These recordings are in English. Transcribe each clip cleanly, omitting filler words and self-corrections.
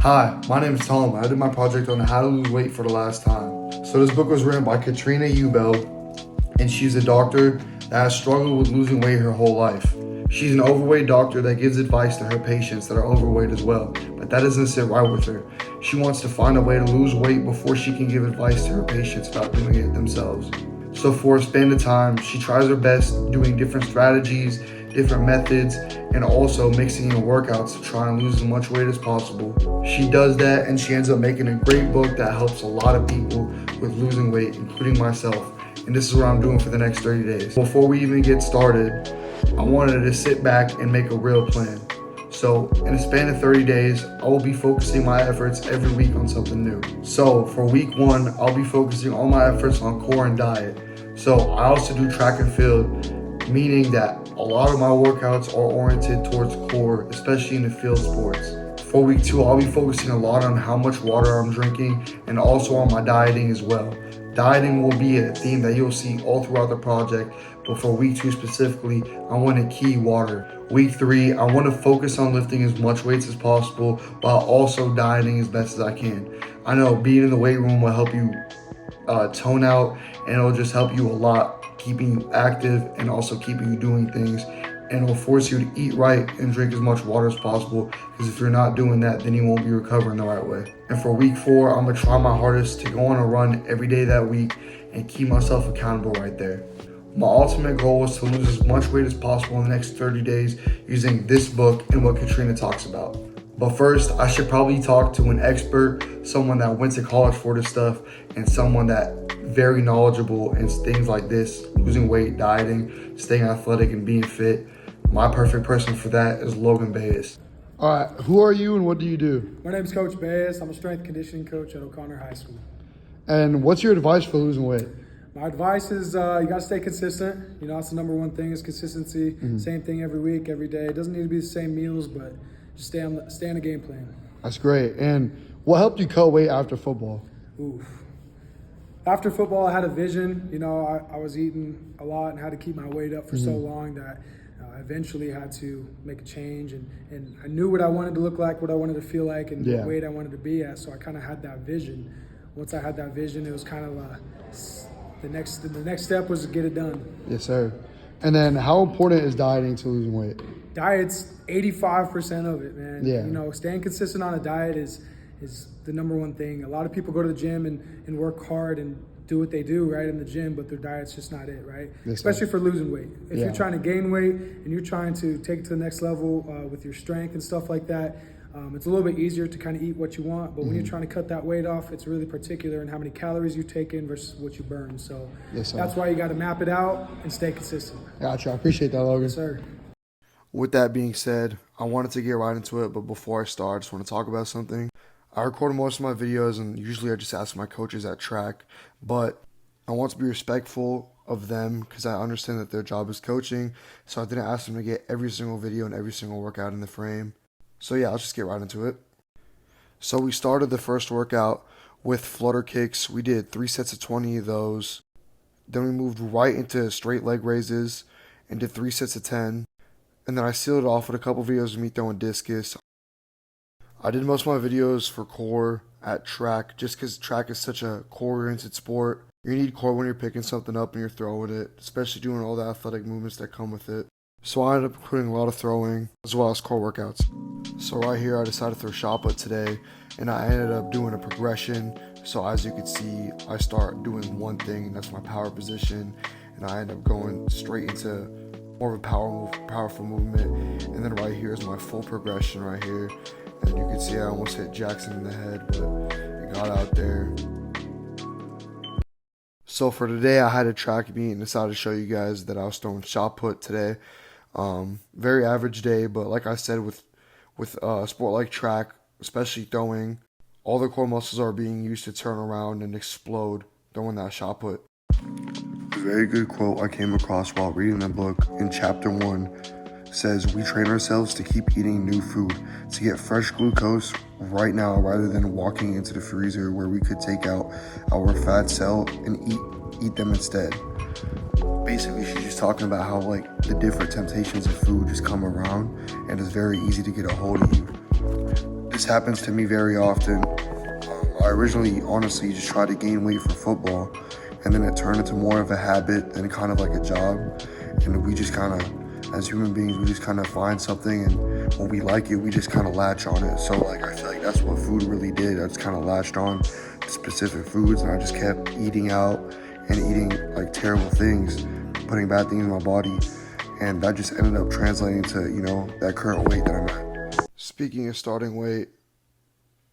Hi, my name is Tom. I did my project on how to lose weight for the last time. So this book was written by Katrina Ubel, and she's a doctor that has struggled with losing weight her whole life. She's an overweight doctor that gives advice to her patients that are overweight as well, but that doesn't sit right with her. She wants to find a way to lose weight before she can give advice to her patients about doing it themselves. So for a span of time, she tries her best doing different strategies, different methods, and also mixing in workouts to try and lose as much weight as possible. She does that and she ends up making a great book that helps a lot of people with losing weight, including myself. And this is what I'm doing for the next 30 days. Before we even get started, I wanted to sit back and make a real plan. So in a span of 30 days, I will be focusing my efforts every week on something new. So for week one, I'll be focusing all my efforts on core and diet. So I also do track and field, meaning that a lot of my workouts are oriented towards core, especially in the field sports. For week two, I'll be focusing a lot on how much water I'm drinking and also on my dieting as well. Dieting will be a theme that you'll see all throughout the project, but for week two specifically, I want to key water. Week three, I want to focus on lifting as much weights as possible while also dieting as best as I can. I know being in the weight room will help you tone out, and it'll just help you a lot, keeping you active and also keeping you doing things. And it'll force you to eat right and drink as much water as possible, because if you're not doing that, then you won't be recovering the right way. And for week four, I'm gonna try my hardest to go on a run every day that week and keep myself accountable right there. My ultimate goal is to lose as much weight as possible in the next 30 days using this book and what Katrina talks about. But first, I should probably talk to an expert, someone that went to college for this stuff, and someone that very knowledgeable in things like this, losing weight, dieting, staying athletic, and being fit. My perfect person for that is Logan Bayes. All right, who are you and what do you do? My name is Coach Bayes. I'm a strength conditioning coach at O'Connor High School. And what's your advice for losing weight? My advice is you got to stay consistent. That's the number one thing is consistency. Same thing every week, every day. It doesn't need to be the same meals, but just stay on the game plan. That's great. And what helped you cut weight after football? Oof. After football, I had a vision. I was eating a lot and had to keep my weight up for so long that I eventually had to make a change. And I knew what I wanted to look like, what I wanted to feel like, and the weight I wanted to be at. So I kind of had that vision. Once I had that vision, it was kind of the next step was to get it done. Yes, sir. And then how important is dieting to losing weight? Diet's 85% of it, man. Yeah. Staying consistent on a diet is the number one thing. A lot of people go to the gym and work hard and do what they do right in the gym, but their diet's just not it, right? Yes, especially for losing weight. If Yeah. you're trying to gain weight and you're trying to take it to the next level with your strength and stuff like that, it's a little bit easier to kind of eat what you want, but when you're trying to cut that weight off, it's really particular in how many calories you take in versus what you burn. So Yes, sir. that's why you got to map it out and stay consistent. Gotcha. I appreciate that, Logan. Yes, sir. With that being said, I wanted to get right into it, but before I start, I just want to talk about something. I record most of my videos, and usually I just ask my coaches at track, but I want to be respectful of them because I understand that their job is coaching, so I didn't ask them to get every single video and every single workout in the frame. So yeah, I'll just get right into it. So we started the first workout with flutter kicks. We did 3 sets of 20 of those. Then we moved right into straight leg raises and did 3 sets of 10. And then I sealed it off with a couple videos of me throwing discus. I did most of my videos for core at track just because track is such a core-oriented sport. You need core when you're picking something up and you're throwing it, especially doing all the athletic movements that come with it. So I ended up including a lot of throwing as well as core workouts. So right here I decided to throw shot put today, and I ended up doing a progression. So as you can see, I start doing one thing, and that's my power position, and I end up going straight into more of a powerful movement. And then right here is my full progression right here. And you can see I almost hit Jackson in the head, but it got out there. So for today, I had a track meet and decided to show you guys that I was throwing shot put today. Very average day, but like I said, with a sport like track, especially throwing, all the core muscles are being used to turn around and explode throwing that shot put. A very good quote I came across while reading the book in chapter 1 says, "We train ourselves to keep eating new food, to get fresh glucose right now rather than walking into the freezer where we could take out our fat cell and eat them instead." Basically, she's just talking about how the different temptations of food just come around and it's very easy to get a hold of you. This This happens to me very often. I originally, honestly, just tried to gain weight for football, and then it turned into more of a habit than kind of like a job. And we just kind of, as human beings, we just kind of find something, and when we like it, we just kind of latch on it. So like, I feel like that's what food really did. I just kind of latched on to specific foods, and I just kept eating out and eating like terrible things, putting bad things in my body, and that just ended up translating to, that current weight that I'm at. Speaking of starting weight,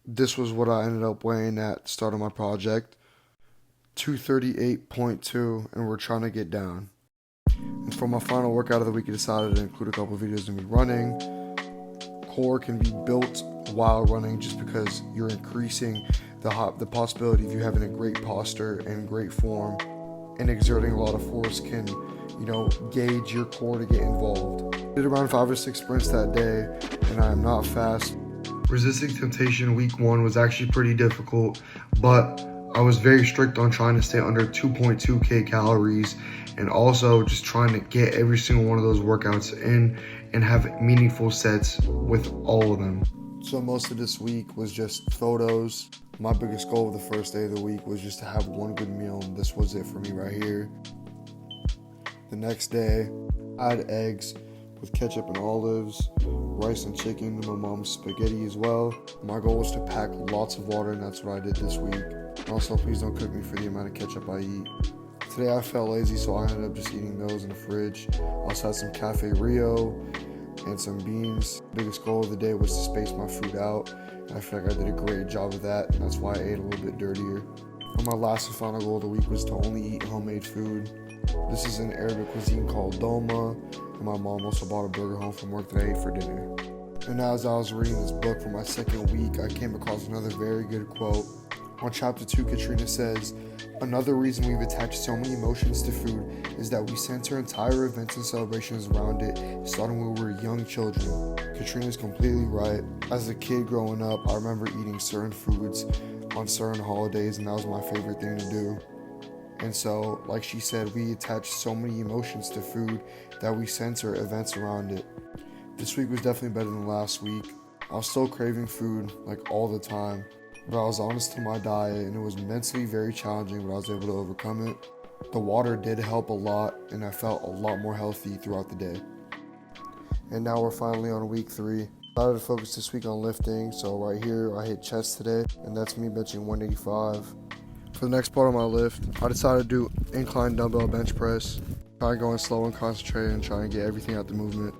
this was what I ended up weighing at the start of my project, 238.2, and we're trying to get down. And for my final workout of the week, I decided to include a couple of videos of me running. Core can be built while running just because you're increasing the possibility of you having a great posture and great form, and exerting a lot of force can, gauge your core to get involved. I did around 5 or 6 sprints that day, and I am not fast. Resisting temptation week 1 was actually pretty difficult, but I was very strict on trying to stay under 2.2k calories, and also just trying to get every single one of those workouts in and have meaningful sets with all of them. So most of this week was just photos. My biggest goal of the first day of the week was just to have one good meal, and this was it for me right here. The next day, I had eggs with ketchup and olives, rice and chicken, and my mom's spaghetti as well. My goal was to pack lots of water, and that's what I did this week. Also, please don't cook me for the amount of ketchup I eat. Today I felt lazy, so I ended up just eating those in the fridge. I also had some Cafe Rio and some beans. The biggest goal of the day was to space my food out, and I feel like I did a great job of that, and that's why I ate a little bit dirtier. And my last and final goal of the week was to only eat homemade food. This is an Arabic cuisine called dolma, and my mom also bought a burger home from work that I ate for dinner. And as I was reading this book for my second week, I came across another very good quote. On chapter 2, Katrina says, "Another reason we've attached so many emotions to food is that we center entire events and celebrations around it, starting when we were young children." Katrina's completely right. As a kid growing up, I remember eating certain foods on certain holidays, and that was my favorite thing to do. And so, like she said, we attach so many emotions to food that we center events around it. This week was definitely better than last week. I was still craving food, like all the time, but I was honest to my diet, and it was mentally very challenging, but I was able to overcome it. The water did help a lot, and I felt a lot more healthy throughout the day. And now we're finally on week 3. I decided to focus this week on lifting, so right here I hit chest today, and that's me benching 185. For the next part of my lift, I decided to do incline dumbbell bench press. Try going slow and concentrated and trying to get everything out the movement.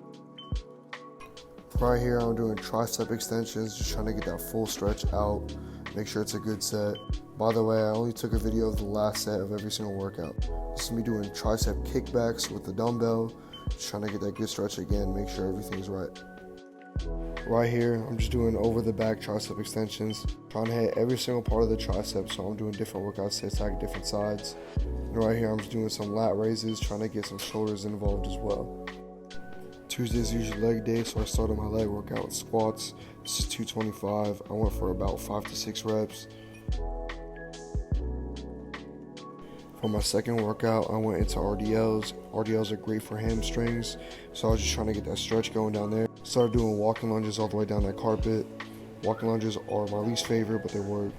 Right here I'm doing tricep extensions, just trying to get that full stretch out, make sure it's a good set. By the way, I only took a video of the last set of every single workout. This is me doing tricep kickbacks with the dumbbell, just trying to get that good stretch again, make sure everything's right. Right here, I'm just doing over the back tricep extensions, trying to hit every single part of the tricep, so I'm doing different workouts to attack different sides. And right here, I'm just doing some lat raises, trying to get some shoulders involved as well. Tuesday is usually leg day, so I started my leg workout with squats. This is 225. I went for about 5 to 6 reps. For my second workout, I went into RDLs. RDLs are great for hamstrings, so I was just trying to get that stretch going down there. Started doing walking lunges all the way down that carpet. Walking lunges are my least favorite, but they work.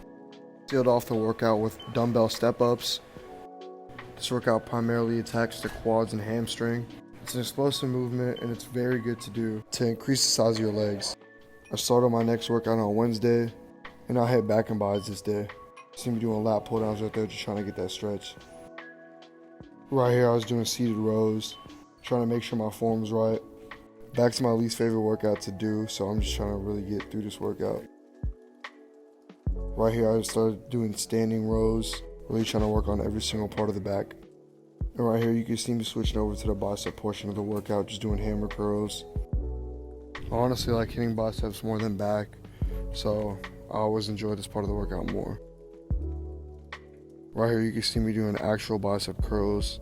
Sealed off the workout with dumbbell step-ups. This workout primarily attacks the quads and hamstring. It's an explosive movement, and it's very good to do to increase the size of your legs. I started my next workout on Wednesday, and I hit back and buys this day. See me doing lat pull downs right there, just trying to get that stretch. Right here, I was doing seated rows, trying to make sure my form's right. Back to my least favorite workout to do, so I'm just trying to really get through this workout. Right here, I started doing standing rows, really trying to work on every single part of the back. And right here, you can see me switching over to the bicep portion of the workout, just doing hammer curls. I honestly like hitting biceps more than back, so I always enjoy this part of the workout more. Right here, you can see me doing actual bicep curls.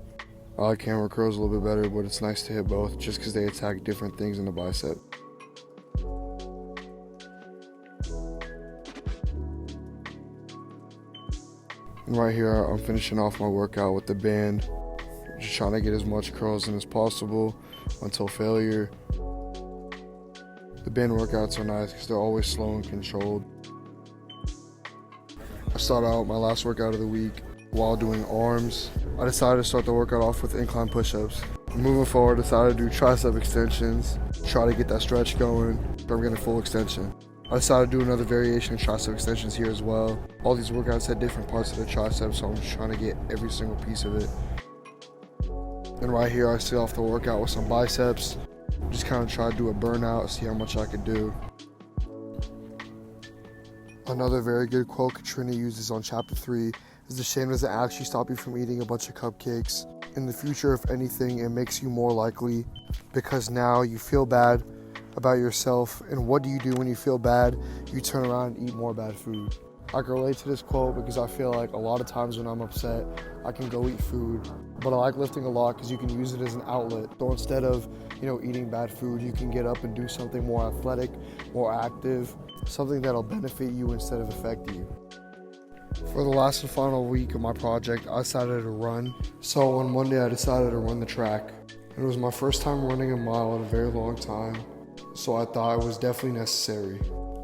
I like hammer curls a little bit better, but it's nice to hit both just because they attack different things in the bicep. And right here, I'm finishing off my workout with the band. Just trying to get as much curls in as possible until failure. The band workouts are nice because they're always slow and controlled. I started out my last workout of the week while doing arms. I decided to start the workout off with incline push-ups. Moving forward, I decided to do tricep extensions, try to get that stretch going, but I'm getting full extension. I decided to do another variation of tricep extensions here as well. All these workouts had different parts of the tricep, so I'm just trying to get every single piece of it. And right here, I start off the workout with some biceps. Just kind of try to do a burnout, see how much I could do. Another very good quote Katrina uses on chapter 3 is the shame doesn't actually stop you from eating a bunch of cupcakes. In the future, if anything, it makes you more likely, because now you feel bad about yourself, and what do you do when you feel bad? You turn around and eat more bad food. I can relate to this quote because I feel like a lot of times when I'm upset, I can go eat food, but I like lifting a lot because you can use it as an outlet. So instead of, eating bad food, you can get up and do something more athletic, more active, something that'll benefit you instead of affect you. For the last and final week of my project, I decided to run. So on Monday, I decided to run the track. It was my first time running a mile in a very long time, so I thought it was definitely necessary.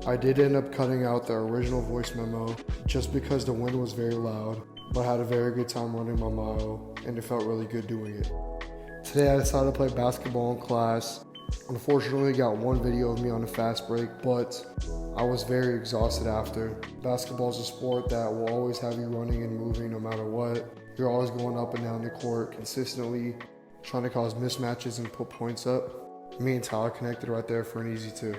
I did end up cutting out the original voice memo just because the wind was very loud, but I had a very good time running my mile, and it felt really good doing it. Today I decided to play basketball in class. Unfortunately, I got one video of me on a fast break, but I was very exhausted after. Basketball is a sport that will always have you running and moving no matter what. You're always going up and down the court consistently, trying to cause mismatches and put points up. Me and Tyler connected right there for an easy 2.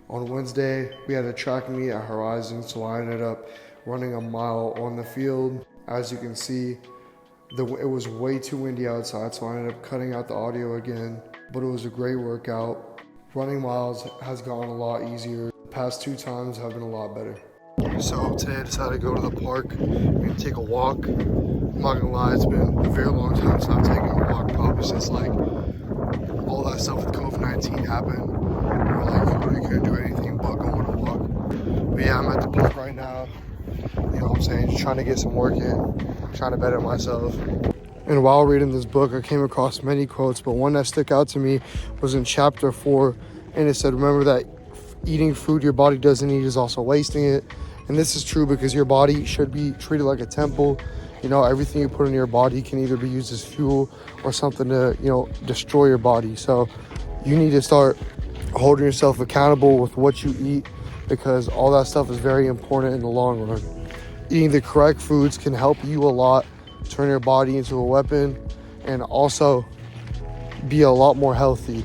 On Wednesday, we had a track meet at Horizon, so I ended up running a mile on the field. As you can see, it was way too windy outside, so I ended up cutting out the audio again, but it was a great workout. Running miles has gotten a lot easier. The past 2 times have been a lot better. So today I decided to go to the park and take a walk. I'm not gonna lie, it's been a very long time since I've taken a walk, probably since all that stuff with COVID-19 happened. We really couldn't do anything but go on a walk. But yeah, I'm at the park right now. You know what I'm saying? Just trying to get some work in, trying to better myself. And while reading this book, I came across many quotes, but one that stuck out to me was in chapter 4, and it said, remember that eating food your body doesn't need is also wasting it. And this is true because your body should be treated like a temple. Everything you put in your body can either be used as fuel or something to, destroy your body. So you need to start holding yourself accountable with what you eat, because all that stuff is very important in the long run. Eating the correct foods can help you a lot, turn your body into a weapon, and also be a lot more healthy.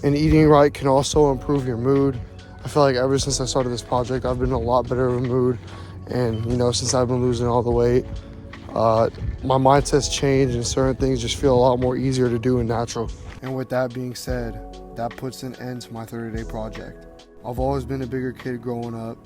And eating right can also improve your mood. I feel like ever since I started this project, I've been in a lot better of a mood. And, since I've been losing all the weight, my mindset's changed and certain things just feel a lot more easier to do and natural. And with that being said, that puts an end to my 30-day project. I've always been a bigger kid growing up,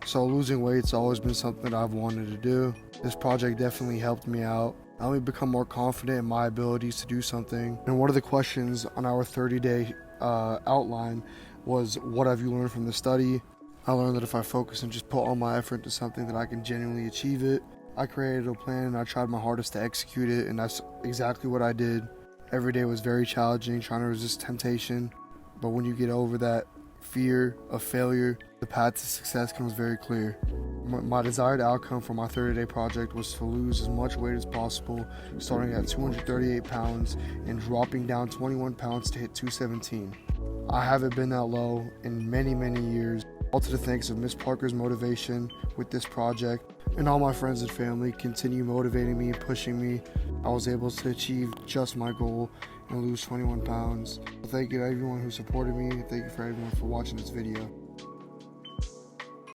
so losing weight's always been something I've wanted to do. This project definitely helped me out. I only become more confident in my abilities to do something. And one of the questions on our 30-day outline was, what have you learned from the study? I learned that if I focus and just put all my effort into something, that I can genuinely achieve it. I created a plan and I tried my hardest to execute it, and that's exactly what I did. Every day was very challenging, trying to resist temptation. But when you get over that fear of failure, the path to success comes very clear. My desired outcome for my 30-day project was to lose as much weight as possible, starting at 238 pounds and dropping down 21 pounds to hit 217. I haven't been that low in many, many years. All to the thanks of Miss Parker's motivation with this project, and all my friends and family continue motivating me and pushing me. I was able to achieve just my goal and lose 21 pounds. So thank you to everyone who supported me, and thank you for everyone for watching this video.